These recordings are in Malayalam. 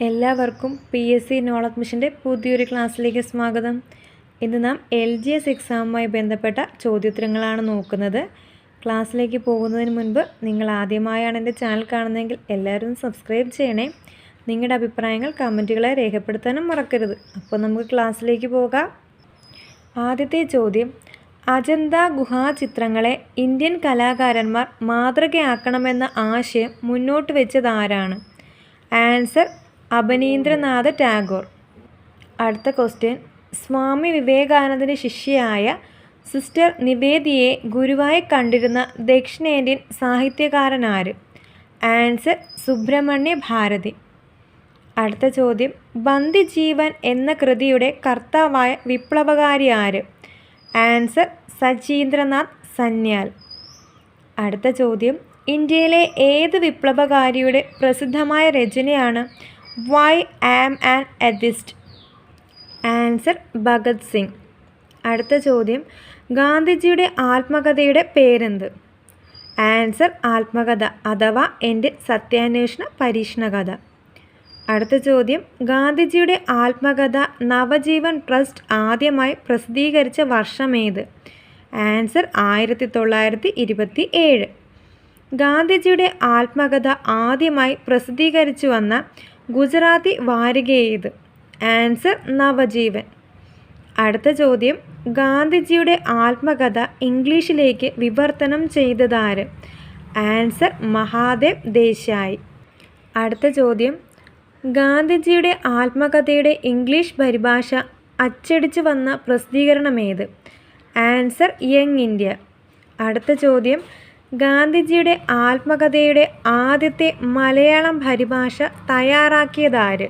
എല്ലാവർക്കും PSC നോളജ് മിഷൻ്റെ പുതിയൊരു ക്ലാസ്സിലേക്ക് സ്വാഗതം. ഇന്ന് നാം LGS എക്സാമുമായി ബന്ധപ്പെട്ട ചോദ്യോത്തരങ്ങളാണ് നോക്കുന്നത്. ക്ലാസ്സിലേക്ക് പോകുന്നതിന് മുൻപ് നിങ്ങൾ ആദ്യമായാണ് എൻ്റെ ചാനൽ കാണുന്നതെങ്കിൽ എല്ലാവരും സബ്സ്ക്രൈബ് ചെയ്യണേ. നിങ്ങളുടെ അഭിപ്രായങ്ങൾ കമൻറ്റുകളെ രേഖപ്പെടുത്താനും മറക്കരുത്. അപ്പോൾ നമുക്ക് ക്ലാസ്സിലേക്ക് പോകാം. ആദ്യത്തെ ചോദ്യം, അജന്ത ഗുഹാചിത്രങ്ങളെ ഇന്ത്യൻ കലാകാരന്മാർ മാതൃകയാക്കണമെന്ന ആശയം മുന്നോട്ട് വെച്ചത് ആരാണ്? ആൻസർ അബനീന്ദ്രനാഥ് ടാഗോർ. അടുത്ത ക്വസ്റ്റ്യൻ, സ്വാമി വിവേകാനന്ദൻ്റെ ശിഷ്യയായ സിസ്റ്റർ നിവേദിയെ ഗുരുവായി കണ്ടിരുന്ന ദക്ഷിണേന്ത്യൻ സാഹിത്യകാരനാര്? ആൻസർ സുബ്രഹ്മണ്യ ഭാരതി. അടുത്ത ചോദ്യം, ബന്ദിജീവൻ എന്ന കൃതിയുടെ കർത്താവായ വിപ്ലവകാരി ആര്? ആൻസർ സചീന്ദ്രനാഥ് സന്യാൽ. അടുത്ത ചോദ്യം, ഇന്ത്യയിലെ ഏത് വിപ്ലവകാരിയുടെ പ്രസിദ്ധമായ രചനയാണ് why am an atheist? Answer Bhagat Singh. അടുത്ത ചോദ്യം, ഗാന്ധിജിയുടെ ആത്മകഥയുടെ പേരെന്ത്? ആൻസർ ആത്മകഥ അഥവാ എൻ്റെ സത്യാന്വേഷണ പരീക്ഷണ കഥ. അടുത്ത ചോദ്യം, ഗാന്ധിജിയുടെ ആത്മകഥ നവജീവൻ ട്രസ്റ്റ് ആദ്യമായി പ്രസിദ്ധീകരിച്ച വർഷമേത്? ആൻസർ 1927. ഗാന്ധിജിയുടെ ആത്മകഥ ആദ്യമായി പ്രസിദ്ധീകരിച്ചു വന്ന ഗുജറാത്തി വാരിക ഏത്? ആൻസർ നവജീവൻ. അടുത്ത ചോദ്യം, ഗാന്ധിജിയുടെ ആത്മകഥ ഇംഗ്ലീഷിലേക്ക് വിവർത്തനം ചെയ്തതാര്? ആൻസർ മഹാദേവ് ദേശായി. അടുത്ത ചോദ്യം, ഗാന്ധിജിയുടെ ആത്മകഥയുടെ ഇംഗ്ലീഷ് പരിഭാഷ അച്ചടിച്ചു വന്ന പ്രസിദ്ധീകരണമേത്? Answer young India. അടുത്ത ചോദ്യം, ഗാന്ധിജിയുടെ ആത്മകഥയുടെ ആദ്യത്തെ മലയാളം പരിഭാഷ തയ്യാറാക്കിയതാര്?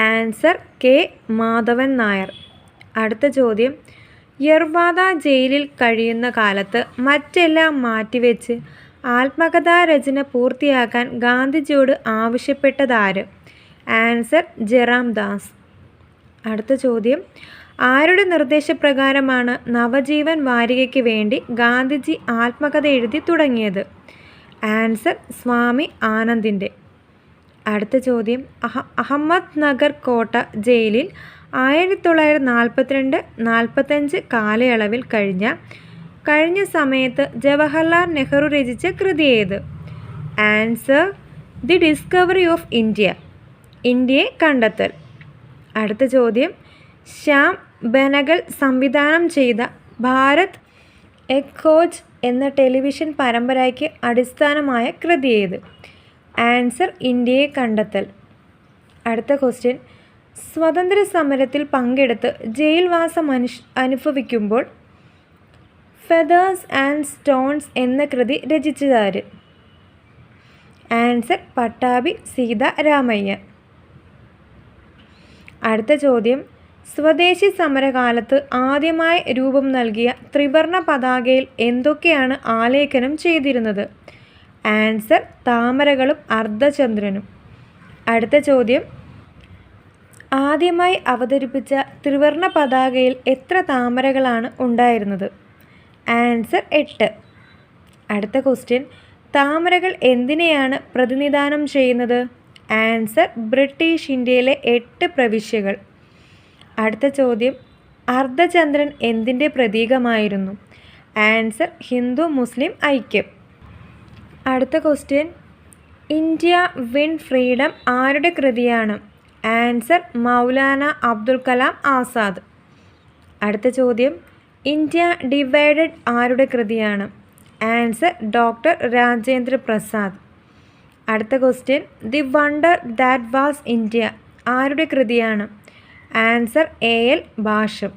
ആൻസർ കെ മാധവൻ നായർ. അടുത്ത ചോദ്യം, യർവാദ ജയിലിൽ കഴിയുന്ന കാലത്ത് മറ്റെല്ലാം മാറ്റിവെച്ച് ആത്മകഥാരചന പൂർത്തിയാക്കാൻ ഗാന്ധിജിയോട് ആവശ്യപ്പെട്ടതാര്? ആൻസർ ജയറാം ദാസ്. അടുത്ത ചോദ്യം, ആരുടെ നിർദ്ദേശപ്രകാരമാണ് നവജീവൻ വാരികയ്ക്ക് വേണ്ടി ഗാന്ധിജി ആത്മകഥ എഴുതി തുടങ്ങിയത്? ആൻസർ സ്വാമി ആനന്ദിൻ്റെ. അടുത്ത ചോദ്യം, അഹമ്മദ് നഗർ കോട്ട ജയിലിൽ 1942-45 കാലയളവിൽ കഴിഞ്ഞ സമയത്ത് ജവഹർലാൽ നെഹ്റു രചിച്ച കൃതി ഏത്? Answer the discovery of India, ഇന്ത്യയെ കണ്ടെത്തൽ. അടുത്ത ചോദ്യം, ശ്യാം ബെനഗൽ സംവിധാനം ചെയ്ത ഭാരത് എക് ഖോജ് എന്ന ടെലിവിഷൻ പരമ്പരയ്ക്ക് അടിസ്ഥാനമായ കൃതി ഏത്? ആൻസർ ഇന്ത്യയെ കണ്ടെത്തൽ. അടുത്ത ക്വസ്റ്റ്യൻ, സ്വാതന്ത്ര്യ സമരത്തിൽ പങ്കെടുത്ത് ജയിൽവാസം അനുഭവിക്കുമ്പോൾ ഫെദേഴ്സ് ആൻഡ് സ്റ്റോൺസ് എന്ന കൃതി രചിച്ചതാര്? ആൻസർ പട്ടാഭി സീതാരാമയ്യ. അടുത്ത ചോദ്യം, സ്വദേശി സമരകാലത്ത് ആദ്യമായി രൂപം നൽകിയ ത്രിവർണ പതാകയിൽ എന്തൊക്കെയാണ് ആലേഖനം ചെയ്തിരുന്നത്? ആൻസർ താമരകളും അർദ്ധചന്ദ്രനും. അടുത്ത ചോദ്യം, ആദ്യമായി അവതരിപ്പിച്ച ത്രിവർണ പതാകയിൽ എത്ര താമരകളാണ് ഉണ്ടായിരുന്നത്? ആൻസർ 8. അടുത്ത ക്വസ്റ്റ്യൻ, താമരകൾ എന്തിനെയാണ് പ്രതിനിധാനം ചെയ്യുന്നത്? ആൻസർ ബ്രിട്ടീഷ് ഇന്ത്യയിലെ 8 പ്രവിശ്യകൾ. അടുത്ത ചോദ്യം, അർദ്ധചന്ദ്രൻ എന്തിൻ്റെ പ്രതീകമായിരുന്നു? ആൻസർ ഹിന്ദു മുസ്ലിം ഐക്യം. അടുത്ത ക്വസ്റ്റ്യൻ, ഇന്ത്യ വിൻ ഫ്രീഡം ആരുടെ കൃതിയാണ്? ആൻസർ മൗലാന അബ്ദുൽ കലാം ആസാദ്. അടുത്ത ചോദ്യം, ഇന്ത്യ ഡിവൈഡഡ് ആരുടെ കൃതിയാണ്? Answer doctor Rajendra Prasad. അടുത്ത question, the wonder that was India ആരുടെ കൃതിയാണ്? Answer AL Basham.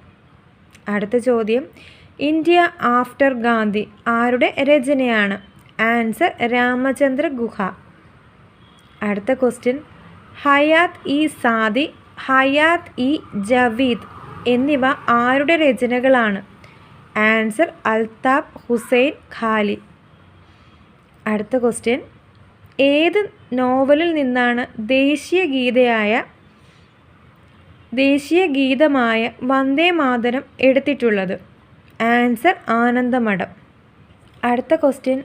അടുത്ത ചോദ്യം, ഇന്ത്യ ആഫ്റ്റർ ഗാന്ധി ആരുടെ രചനയാണ്? ആൻസർ രാമചന്ദ്ര ഗുഹ. അടുത്ത ക്വസ്റ്റ്യൻ, ഹയാത്ത് ഇ സാദി, ഹയാത്ത് ഇ ജവീദ് എന്നിവ ആരുടെ രചനകളാണ്? ആൻസർ അൽതാഫ് ഹുസൈൻ ഖാലി. അടുത്ത ക്വസ്റ്റ്യൻ, ഏത് നോവലിൽ നിന്നാണ് ദേശീയ ഗീതമായ വന്ദേ മാതരം എടുത്തിട്ടുള്ളത്? ആൻസർ ആനന്ദമഠം. അടുത്ത ക്വസ്റ്റ്യൻ,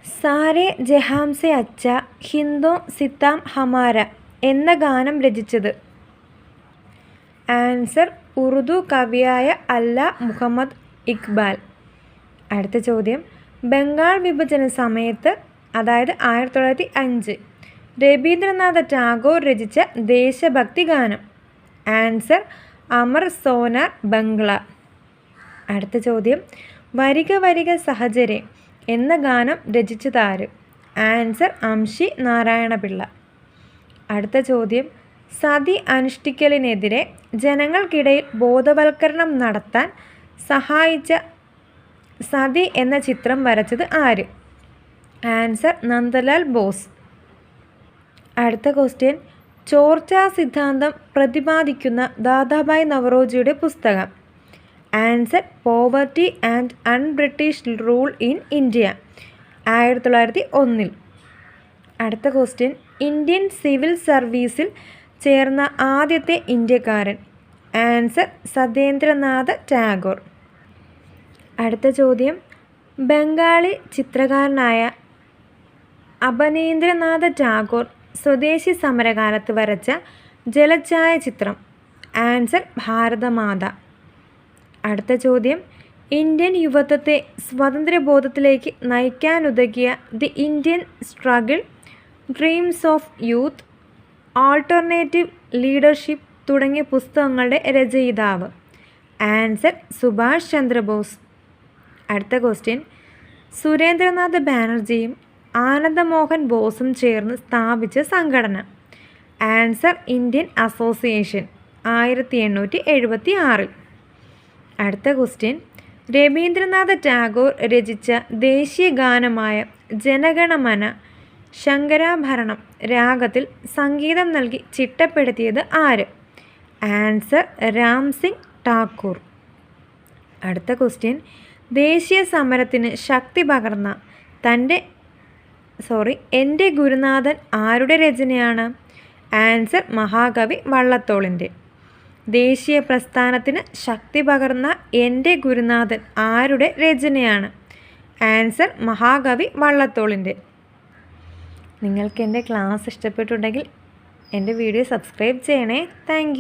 സാരേ ജഹാംസെ അച്ച ഹിന്ദോ സിത്താം ഹമാര എന്ന ഗാനം രചിച്ചത്? ആൻസർ ഉറുദു കവിയായ അല്ലാ മുഹമ്മദ് ഇഖ്ബാൽ. അടുത്ത ചോദ്യം, ബംഗാൾ വിഭജന സമയത്ത് അതായത് 1905 രവീന്ദ്രനാഥ ടാഗോർ രചിച്ച ദേശഭക്തി ഗാനം? Answer Amar sonar Bangla. അടുത്ത ചോദ്യം, വരിക വരിക സഹചരെ എന്ന ഗാനം രചിച്ചതാര്? ആൻസർ അംശി നാരായണപിള്ള. അടുത്ത ചോദ്യം, സതി അനുഷ്ഠിക്കലിനെതിരെ ജനങ്ങൾക്കിടയിൽ ബോധവൽക്കരണം നടത്താൻ സഹായിച്ച സതി എന്ന ചിത്രം വരച്ചത് ആര്? ആൻസർ നന്ദലാൽ ബോസ്. അടുത്ത ക്വസ്റ്റ്യൻ, ചോർച്ചാ സിദ്ധാന്തം പ്രതിപാദിക്കുന്ന ദാദാഭായ് നവറോജിയുടെ പുസ്തകം? Answer poverty and un-British rule in India, 1901. അടുത്ത ക്വസ്റ്റ്യൻ, ഇന്ത്യൻ സിവിൽ സർവീസിൽ ചേർന്ന ആദ്യത്തെ ഇന്ത്യക്കാരൻ? ആൻസർ സത്യേന്ദ്രനാഥ ടാഗോർ. അടുത്ത ചോദ്യം, ബംഗാളി ചിത്രകാരനായ അബനീന്ദ്രനാഥ ടാഗോർ സ്വദേശി സമരകാലത്ത് വരച്ച ജലഛായ ചിത്രം? ആൻസർ ഭാരതമാത. അടുത്ത ചോദ്യം, ഇന്ത്യൻ യുവത്വത്തെ സ്വാതന്ത്ര്യബോധത്തിലേക്ക് നയിക്കാനുതകിയ the Indian struggle, dreams of youth, alternative leadership തുടങ്ങിയ പുസ്തകങ്ങളുടെ രചയിതാവ്? ആൻസർ സുഭാഷ് ചന്ദ്രബോസ്. അടുത്ത ക്വസ്റ്റ്യൻ, സുരേന്ദ്രനാഥ് ബാനർജിയും ആനന്ദമോഹൻ ബോസും ചേർന്ന് സ്ഥാപിച്ച സംഘടന? Answer Indian association, 1876. അടുത്ത ക്വസ്റ്റ്യൻ, രവീന്ദ്രനാഥ ടാഗോർ രചിച്ച ദേശീയ ഗാനമായ ജനഗണമന ശങ്കരാഭരണം രാഗത്തിൽ സംഗീതം നൽകി ചിട്ടപ്പെടുത്തിയത് ആര്? ആൻസർ രാം സിംഗ് ഠാക്കൂർ. അടുത്ത ക്വസ്റ്റ്യൻ, ദേശീയ സമരത്തിന് ശക്തി പകർന്ന എൻ്റെ ഗുരുനാഥൻ ആരുടെ രചനയാണ്? ആൻസർ മഹാകവി വള്ളത്തോളിൻ്റെ. ദേശീയ പ്രസ്ഥാനത്തിന് ശക്തി പകർന്ന എൻ്റെ ഗുരുനാഥൻ ആരുടെ രചനയാണ്? ആൻസർ മഹാകവി വള്ളത്തോളിൻ്റെ. നിങ്ങൾക്ക് എൻ്റെ ക്ലാസ് ഇഷ്ടപ്പെട്ടുണ്ടെങ്കിൽ എൻ്റെ വീഡിയോ സബ്സ്ക്രൈബ് ചെയ്യണേ. താങ്ക്